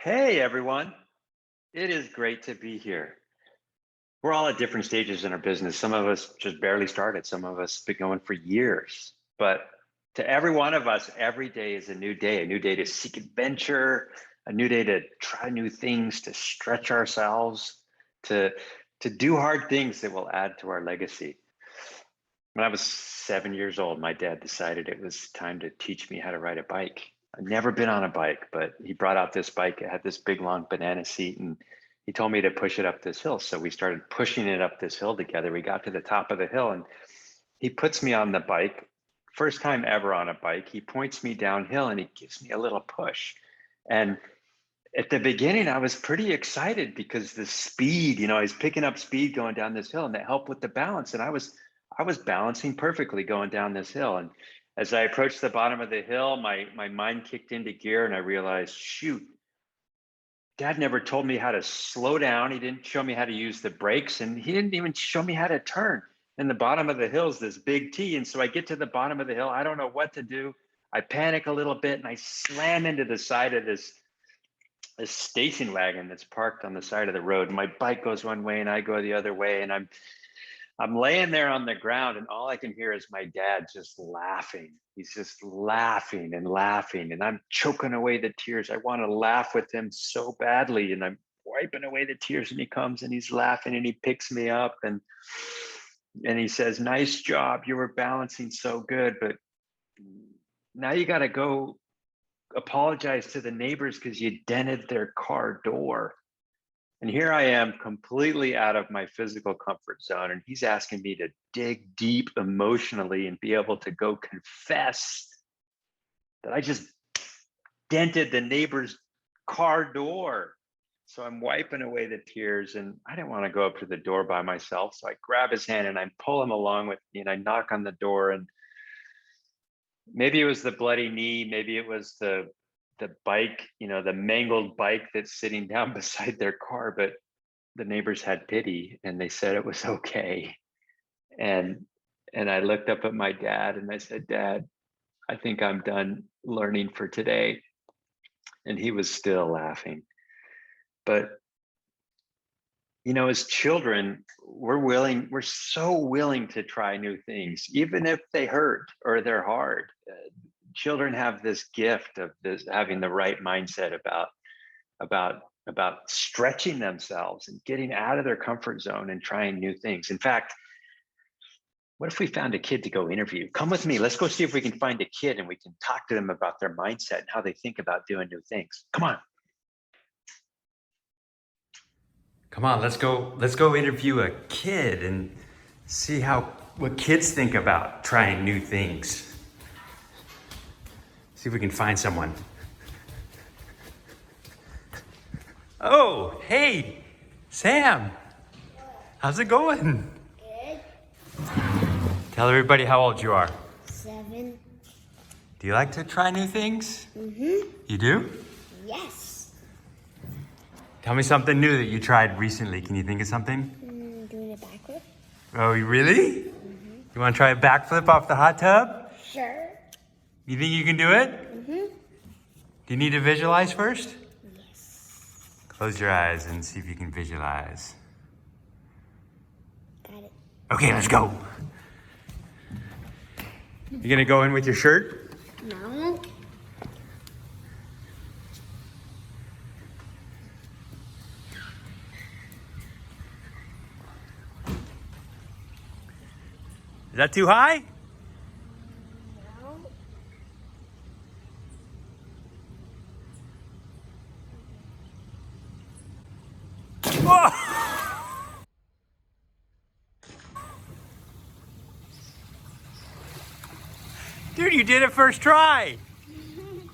Hey everyone, it is great to be here. We're all at different stages in our business. Some of us just barely started, some of us been going for years. But to every one of us, every day is a new day to seek adventure, a new day to try new things, to stretch ourselves, to to do hard things that will add to our legacy. When I was 7 years old, my dad decided it was time to teach me how to ride a bike. I'd never been on a bike, but he brought out this bike. It had this big long banana seat, and he told me to push it up this hill. So we started pushing it up this hill together. We got to the top of the hill, and he puts me on the bike. First time ever on a bike. He points me downhill and he gives me a little push. And at the beginning, I was pretty excited because the speed, I was picking up speed going down this hill, and that helped with the balance. And I was balancing perfectly going down this hill. And as I approached the bottom of the hill, my mind kicked into gear, and I realized, shoot, Dad never told me how to slow down. He didn't show me how to use the brakes, and he didn't even show me how to turn. And the bottom of the hill is this big T. And so I get to the bottom of the hill. I don't know what to do. I panic a little bit, and I slam into the side of this station wagon that's parked on the side of the road. My bike goes one way and I go the other way, and I'm laying there on the ground, and all I can hear is my dad just laughing. He's just laughing and laughing, and I'm choking away the tears. I want to laugh with him so badly, and I'm wiping away the tears, and he comes and he's laughing and he picks me up, and he says, "Nice job. You were balancing so good, but now you got to go apologize to the neighbors because you dented their car door." And here I am completely out of my physical comfort zone. And he's asking me to dig deep emotionally and be able to go confess that I just dented the neighbor's car door. So I'm wiping away the tears, and I didn't want to go up to the door by myself. So I grab his hand and I pull him along with me, and I knock on the door. And maybe it was the bloody knee, maybe it was the bike, the mangled bike that's sitting down beside their car, but the neighbors had pity and they said it was okay. And I looked up at my dad and I said, "Dad, I think I'm done learning for today." And he was still laughing. But as children, we're so willing to try new things, even if they hurt or they're hard. Children have this gift of this having the right mindset about stretching themselves and getting out of their comfort zone and trying new things. In fact, what if we found a kid to go interview? Come with me. Let's go see if we can find a kid and we can talk to them about their mindset and how they think about doing new things. Come on. Come on, let's go interview a kid and see what kids think about trying new things. See if we can find someone. Oh, hey, Sam. How's it going? Good. Tell everybody how old you are. 7. Do you like to try new things? Mm-hmm. You do? Yes. Tell me something new that you tried recently. Can you think of something? Doing a backward. Oh, really? You want to try a backflip off the hot tub? Sure. You think you can do it? Mm-hmm. Do you need to visualize first? Yes. Close your eyes and see if you can visualize. Got it. Okay, let's go. You gonna go in with your shirt? No. Is that too high? No. Oh! Dude, you did it first try.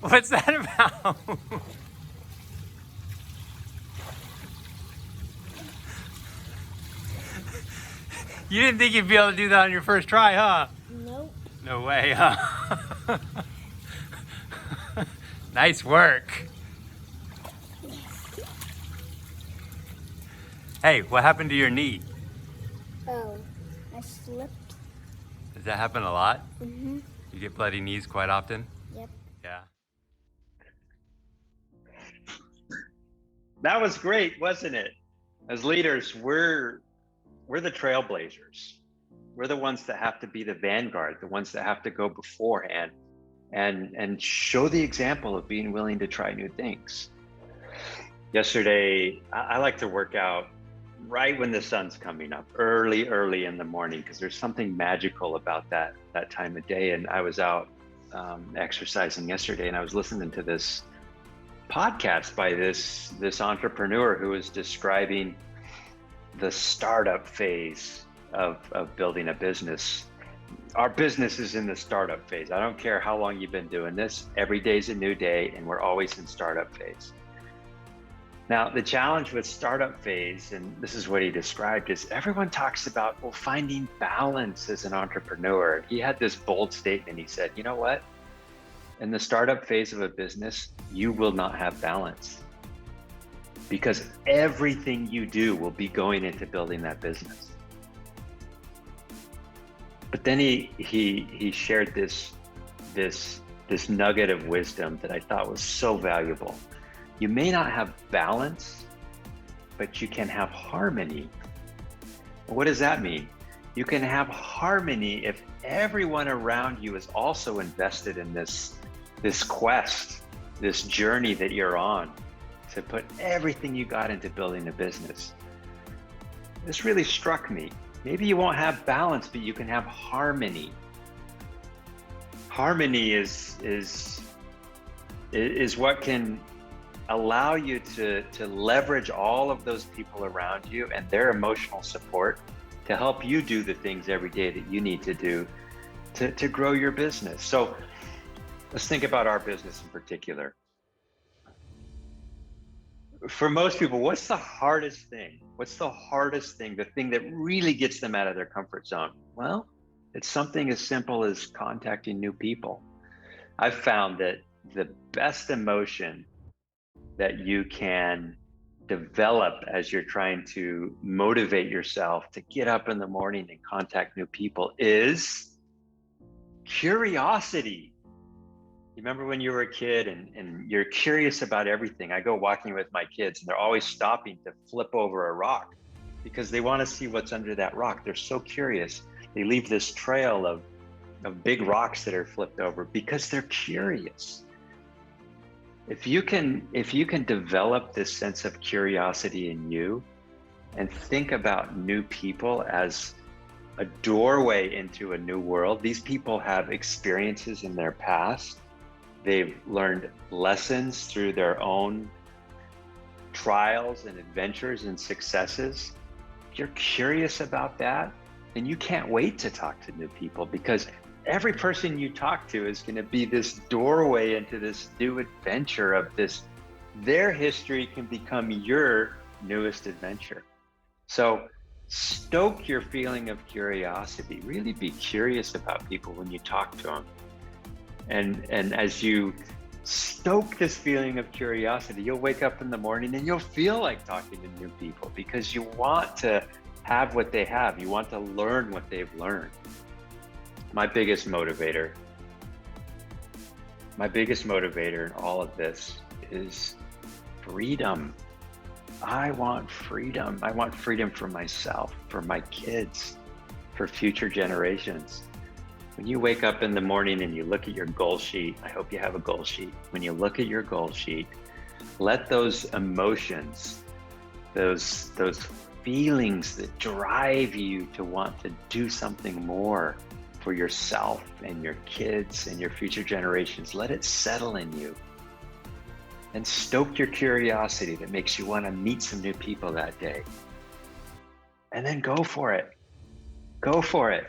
What's that about? You didn't think you'd be able to do that on your first try, huh? Nope. No way, huh? Nice work. Hey, what happened to your knee? Oh, I slipped. Does that happen a lot? Mm-hmm. You get bloody knees quite often? Yep. Yeah. That was great, wasn't it? As leaders, we're the trailblazers. We're the ones that have to be the vanguard, the ones that have to go beforehand and show the example of being willing to try new things. Yesterday, I like to work out right when the sun's coming up, early in the morning, because there's something magical about that time of day. And I was out exercising yesterday, and I was listening to this podcast by this entrepreneur who was describing the startup phase of building a business. Our business is in the startup phase. I don't care how long you've been doing this. Every day's a new day, and we're always in startup phase. Now, the challenge with startup phase, and this is what he described, is everyone talks about, well, finding balance as an entrepreneur. He had this bold statement. He said, you know what? In the startup phase of a business, you will not have balance, because everything you do will be going into building that business. But then he shared this nugget of wisdom that I thought was so valuable. You may not have balance, but you can have harmony. What does that mean? You can have harmony if everyone around you is also invested in this quest, this journey that you're on to put everything you got into building a business. This really struck me. Maybe you won't have balance, but you can have harmony. Harmony is what can allow you to leverage all of those people around you and their emotional support to help you do the things every day that you need to do to grow your business. So let's think about our business in particular. For most people, what's the hardest thing? What's the hardest thing, the thing that really gets them out of their comfort zone? Well, it's something as simple as contacting new people. I've found that the best emotion that you can develop as you're trying to motivate yourself to get up in the morning and contact new people is curiosity. You remember when you were a kid and you're curious about everything? I go walking with my kids and they're always stopping to flip over a rock because they want to see what's under that rock. They're so curious. They leave this trail of big rocks that are flipped over because they're curious. If you can develop this sense of curiosity in you and think about new people as a doorway into a new world, these people have experiences in their past. They've learned lessons through their own trials and adventures and successes. If you're curious about that, then you can't wait to talk to new people, because every person you talk to is going to be this doorway into this new adventure of this. Their history can become your newest adventure. So stoke your feeling of curiosity. Really be curious about people when you talk to them. And as you stoke this feeling of curiosity, you'll wake up in the morning and you'll feel like talking to new people because you want to have what they have. You want to learn what they've learned. My biggest motivator in all of this is freedom. I want freedom. I want freedom for myself, for my kids, for future generations. When you wake up in the morning and you look at your goal sheet, I hope you have a goal sheet. When you look at your goal sheet, let those emotions, those feelings that drive you to want to do something more for yourself and your kids and your future generations, let it settle in you. And stoke your curiosity that makes you want to meet some new people that day. And then go for it. Go for it.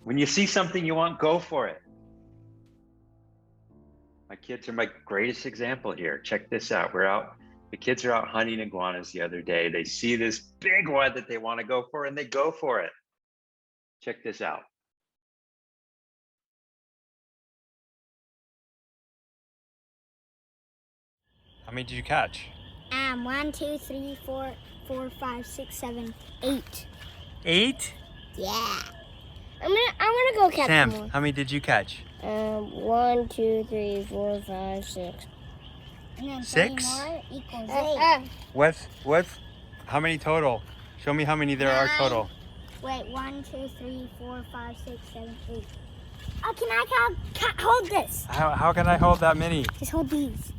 When you see something you want, go for it. My kids are my greatest example here. Check this out. The kids are out hunting iguanas the other day. They see this big one that they want to go for and they go for it. Check this out. How many did you catch? 1, 2, 3, 4, 5, 6, 7, 8. 8? Yeah. I'm gonna go catch Sam, more. how many did you catch? 1, 2, 3, 4, 5, 6. And then 6? 3 more equals 8. How many total? Show me how many there are 9. total. Wait, 1, 2, 3, 4, 5, 6, 7, 8. Oh, can I hold this? How can I hold that many? Just hold these.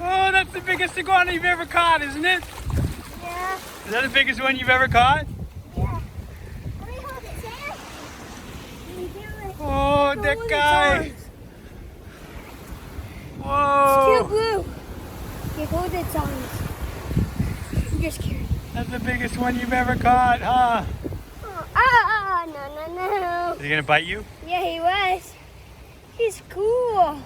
Oh, that's the biggest iguana you've ever caught, isn't it? Yeah. Is that the biggest one you've ever caught? Yeah. Let me hold it, Sam. Oh, that guy. Whoa. blue. You hold its arms. You're scared. That's the biggest one you've ever caught, huh? No. Is he gonna bite you? Yeah, he was. He's cool.